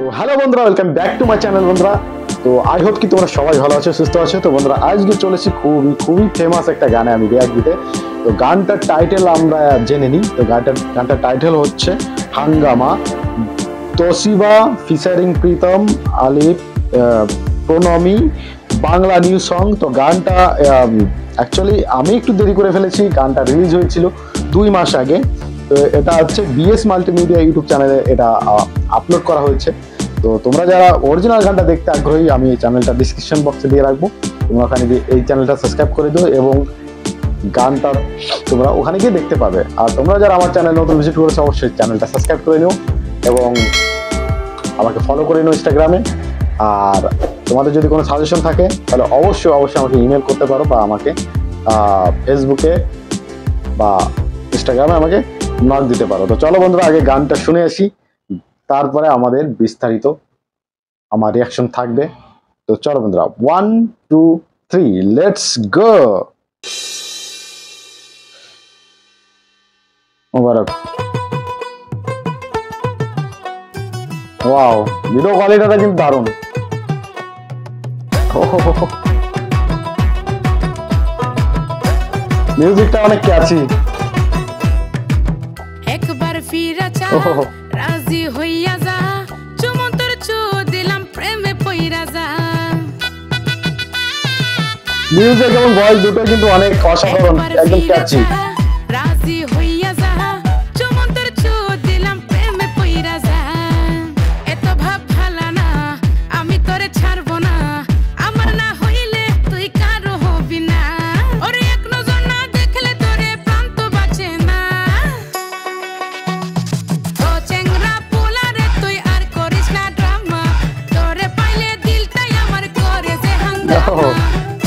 তো হ্যালো বন্ধুরা, welcome back to my channel বন্ধুরা। তো আই হোপ কি তোমরা সবাই ভালো আছো, সুস্থ আছো। তো বন্ধুরা আজকে চলেছি খুবই ফেমাস একটা গানে আমি রিয়াক্ট দিতে। তো গানটার টাইটেল আমরা জেনে নিই। তো গানটার টাইটেল হচ্ছে হাঙ্গামা, তোশিবা ফিচারিং প্রীতম আলিফ প্রণমী, বাংলা নিউ সং। তো গানটা অ্যাকচুয়ালি আমি একটু দেরি করে ফেলেছি, গানটা রিলিজ হয়েছিল 2 মাস আগে। তো এটা হচ্ছে বিএস মাল্টিমিডিয়া ইউটিউব চ্যানেলে এটা আপলোড করা হয়েছে। তো তোমরা যারা অরিজিনাল গানটা দেখতে আগ্রহী, আমি এই চ্যানেলটা ডিসক্রিপশন বক্সে দিয়ে রাখবো, তোমরা ওখানে গিয়ে এই চ্যানেলটা সাবস্ক্রাইব করে দিও এবং গানটা তোমরা ওখানে গিয়ে দেখতে পাবে। আর তোমরা যারা আমার চ্যানেল নতুন ভিজিট করেছো, অবশ্যই চ্যানেলটা সাবস্ক্রাইব করে নিও এবং আমাকে ফলো করে নিও ইনস্টাগ্রামে। আর তোমাদের যদি কোনো সাজেশন থাকে তাহলে অবশ্যই আমাকে ইমেল করতে পারো, বা আমাকে ফেসবুকে বা ইনস্টাগ্রামে আমাকে নক দিতে পারো। তো চলো বন্ধুরা, আগে গানটা শুনে আসি, তারপরে আমাদের বিস্তারিত আমার রিয়াকশন থাকবে। তো চলো বন্ধুরা, 1 2 3 লেটস গো। মোবারক, ওয়াও, ভিডিও কোয়ালিটিটা কিন্তু দারুণ। মিউজিকটা অনেক ক্যাচি। একবার ফিরা চা রাজি হইয়া যা, চুমন্তর চু দিলাম প্রেমে পইরা যা। মিউজিক এবং ভয়েস দুটো কিন্তু অনেক অসাধারণ, একদম ক্যাচি। রাজি হইয়া যা, চুমন্তর চু দিলাম প্রেমে পইরা যা। এত ভাব ভালা না, আমি তোরে ছাড়বো না, আমার না হইলে তুই কারো হবি না। ওরে এক নজর না দেখলে তোরে প্রাণ তো বাঁচে না। ও চেংরা পোলারে তুই আর করিস না ড্রামা, তোরে পাইলে দিলটাই আমার করে যে হাঙ্গামা।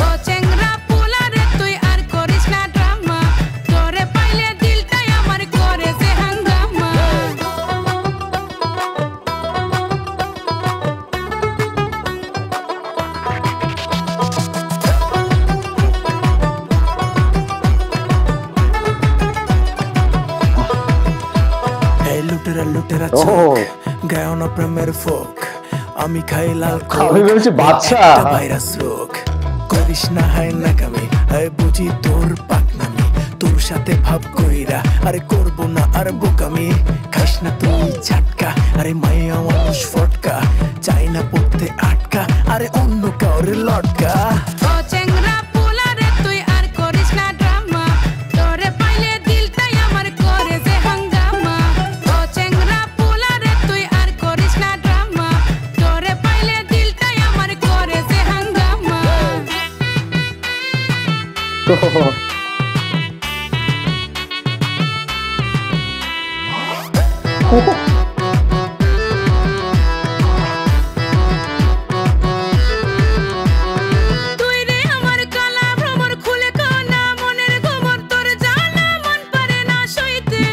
ও চেংরা পোলারে তুই আর করিস না ড্রামা, তোরে পাইলে দিলটাই আমার করে যে হাঙ্গামা। এই লুটেরা লুটেরা চোখ গায়ন প্রেমের ফোক, আমি খাই লাল আমি বলছি বাচ্চা ভাইরাস রোগ। করিস না হাই না কামি, আরে বুঝি তোর পাকনামি, তোর সাথে ভাব কইরা আরে করব না আর বোকামি। খাস না তুই ঝাটকা, আরে মায়া মানুষ ফটকা, চাই না পড়তে আটকা, আরে অন্য কাউরে লটকা। ও চেংরা পোলারে তুই আর করিস না ড্রামা, তোরে পাইলে দিলটাই আমার করে যে হাঙ্গামা। ও চেংরা পোলারে তুই আর করিস না ড্রামা, তোরে পাইলে দিলটাই আমার করে যে হাঙ্গামা। তুই রে আমার কালা ভ্রমর খুলে কানা, মনের গোমর তোর জানা, মন পারে না সইতে।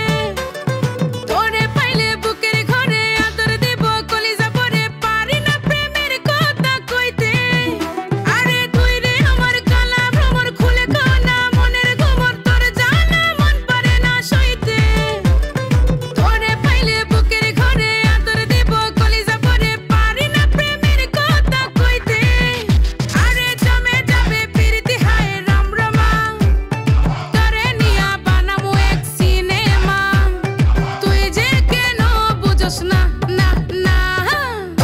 তোরে পাইলে বুকের ঘরে আদর দেব, কলিজা ভরে পারি না প্রেমের কথা কইতে। আরে তুই রে আমার কালা ভ্রমর খুলে কানা, মনের গোমর তোর জানা, মন পারে না সইতে। তোরে পাইলে বুকের ঘরে আদর দেব, কলিজা ভরে পারি না প্রেমের কথা কইতে। আরে জমে যাবে প্রীতি হায় রমরমা, তোরে নিয়া বানামু এক সিনেমা। তুই যে কেন বুঝোস না না না।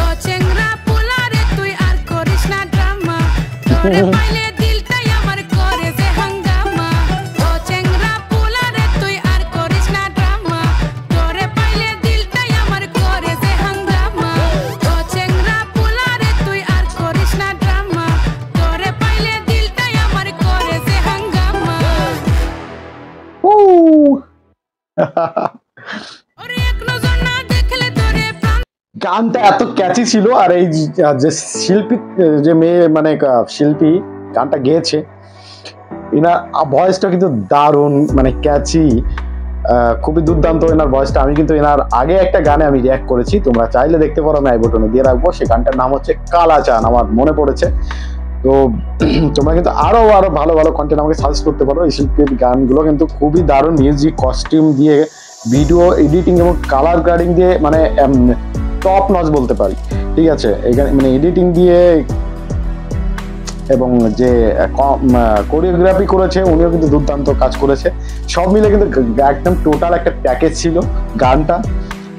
ও চেংরা পোলারে তুই আর করিস না ড্রামা, তোরে পাইলে দিলটাই আমার করে যে হাঙ্গামা। ও চেংরা পোলারে তুই আর করিস না ড্রামা, তোরে পাইলে দিলটাই আমার করে যে হাঙ্গামা। ও চেংরা পোলারে তুই আর করিস না ড্রামা, তোরে পাইলে দিলটাই আমার করে যে হাঙ্গামা। ওরে এক নজর না দেখলে তোরে প্রাণ। গানটা এত ক্যাচি ছিল, আর এই যে শিল্পী, যে মেয়ে মানে শিল্পী গানটা গেয়েছে, এনার ভয়েসটা কিন্তু দারুণ, মানে ক্যাচি, খুবই দুর্দান্ত এনার ভয়েসটা। আমি কিন্তু এনার আগে একটা গানে আমি রিয়াক্ট করেছি, তোমরা চাইলে দেখতে পারো, আমি আই বটনে দিয়ে রাখবো। সেই গানটার নাম হচ্ছে কালাচান, আমার মনে পড়েছে। তো তোমরা কিন্তু আরো ভালো ভালো কন্টেন্ট আমাকে সাজেস্ট করতে পারো। এই শিল্পীর গানগুলো কিন্তু খুবই দারুণ, মিউজিক, কস্টিউম দিয়ে, ভিডিও এডিটিং এবং কালার গ্রেডিং দিয়ে, মানে টপ নচ বলতে পারি, ঠিক আছে। এখানে মানে এডিটিং দিয়ে এবং যে কোরিওগ্রাফি করেছে উনিও কিন্তু দুর্দান্ত কাজ করেছে। সব মিলে কিন্তু একদম টোটাল একটা প্যাকেজ ছিল গানটা।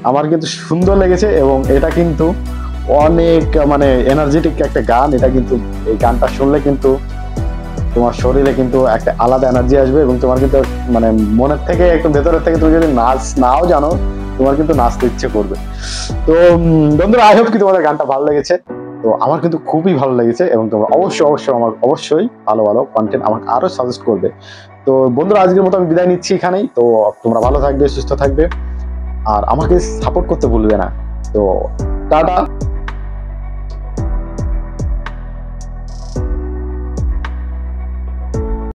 আমার কিন্তু সুন্দর লেগেছে এবং এটা কিন্তু অনেক মানে এনার্জেটিক একটা গান। এটা কিন্তু এই গানটা শুনলে কিন্তু তোমার শরীরে কিন্তু একটা আলাদা এনার্জি আসবে এবং তোমার কিন্তু মানে মনের থেকে একটু ভেতরের থেকে তুমি যদি নাচ নাও জানো, তোমার কিন্তু নাচতে ইচ্ছে করবে। তো বন্ধুরা, আই হোপ কি তোমাদের গানটা ভালো লেগেছে। তো আমার কিন্তু খুবই ভালো লেগেছে এবং তোমরা অবশ্যই ভালো ভালো কন্টেন্ট আমাকে আরো সাজেস্ট করবে। তো বন্ধুরা, আজকের মতো আমি বিদায় নিচ্ছি এখানেই। তো তোমরা ভালো থাকবে, সুস্থ থাকবে আর আমাকে সাপোর্ট করতে ভুলবে না। তো টাটা।